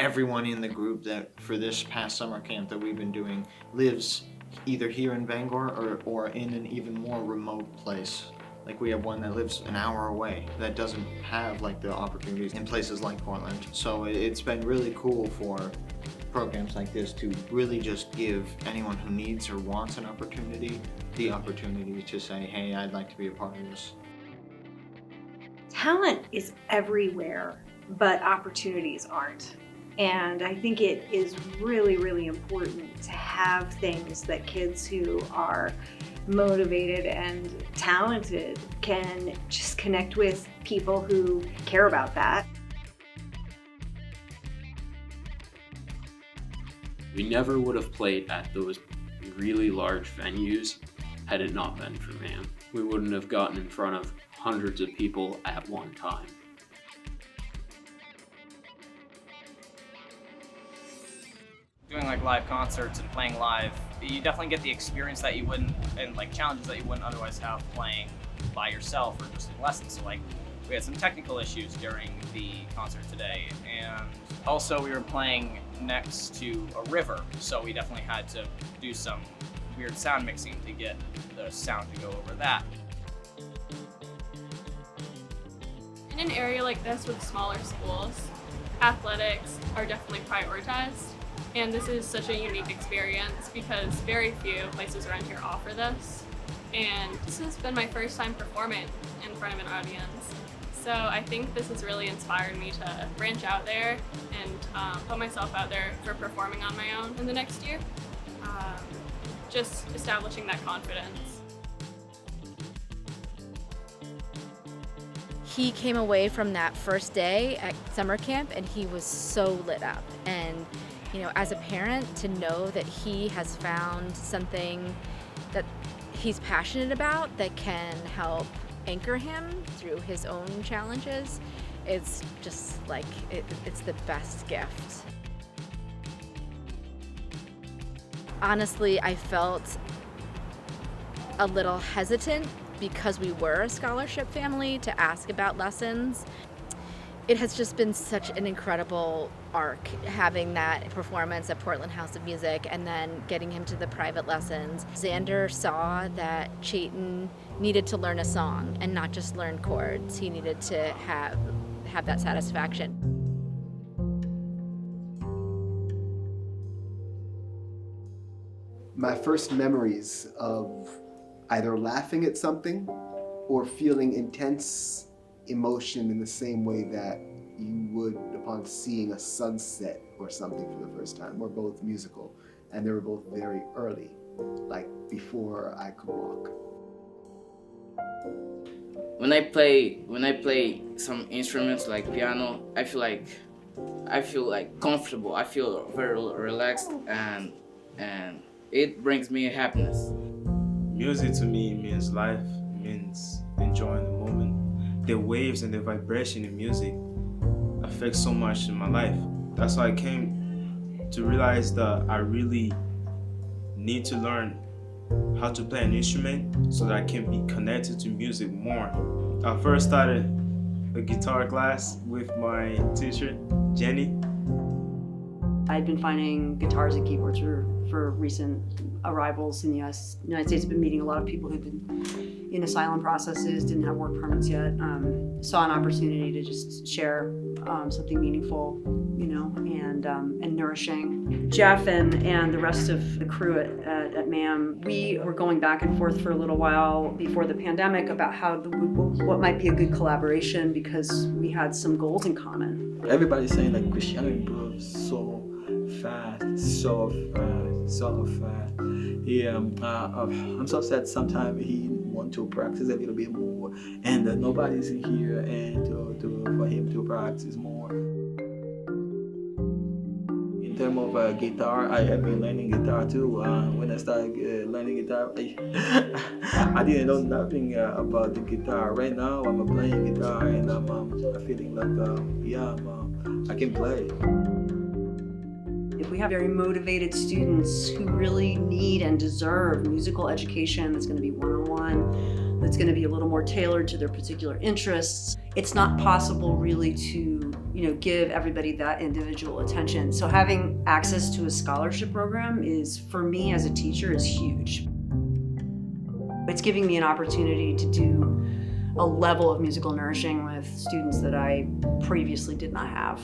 everyone in the group that for this past summer camp that we've been doing lives either here in Bangor or in an even more remote place. Like we have one that lives an hour away that doesn't have like the opportunities in places like Portland. So it's been really cool for programs like this to really just give anyone who needs or wants an opportunity the opportunity to say, hey, I'd like to be a part of this. Talent is everywhere, but opportunities aren't. And I think it is really, really important to have things that kids who are motivated and talented can just connect with people who care about that. We never would have played at those really large venues had it not been for MAMM. We wouldn't have gotten in front of hundreds of people at one time. Doing like live concerts and playing live, you definitely get the experience that you wouldn't, and like challenges that you wouldn't otherwise have playing by yourself or just in lessons. So like we had some technical issues during the concert today, and also we were playing next to a river, so we definitely had to do some weird sound mixing to get the sound to go over that. In an area like this with smaller schools, athletics are definitely prioritized. And this is such a unique experience because very few places around here offer this. And this has been my first time performing in front of an audience. So I think this has really inspired me to branch out there and put myself out there for performing on my own in the next year. Just establishing that confidence. He came away from that first day at summer camp and he was so lit up. And you know, as a parent, to know that he has found something that he's passionate about that can help anchor him through his own challenges, it's just like, it's the best gift. Honestly, I felt a little hesitant because we were a scholarship family to ask about lessons. It has just been such an incredible arc, having that performance at Portland House of Music and then getting him to the private lessons. Xander saw that Chayton needed to learn a song and not just learn chords. He needed to have that satisfaction. My first memories of either laughing at something or feeling intense emotion in the same way that you would upon seeing a sunset or something for the first time were both musical, and they were both very early, like before I could walk. When I play some instruments like piano, I feel like comfortable. I feel very relaxed, and it brings me happiness. Music to me means life, means enjoying the moment. The waves and the vibration in music affect so much in my life. That's why I came to realize that I really need to learn how to play an instrument so that I can be connected to music more. I first started a guitar class with my teacher, Jenny. I'd been finding guitars and keyboards for recent arrivals in the United States. I've been meeting a lot of people who've been in asylum processes, didn't have work permits yet. Saw an opportunity to just share something meaningful, you know, and nourishing. Jeff and the rest of the crew at MAMM, we were going back and forth for a little while before the pandemic about what might be a good collaboration because we had some goals in common. Everybody's saying that Cristiano improves so fast, so fast. Yeah, I'm so sad sometimes he want to practice a little bit more, and nobody's here, and for him to practice more. In terms of guitar, I have been learning guitar too. When I started learning guitar, I didn't know nothing about the guitar. Right now, I'm playing guitar, and I'm feeling like, I can play. If we have very motivated students who really need and deserve musical education that's going to be one-on-one, that's going to be a little more tailored to their particular interests, it's not possible really to give everybody that individual attention. So having access to a scholarship program is, for me as a teacher, is huge. It's giving me an opportunity to do a level of musical nourishing with students that I previously did not have.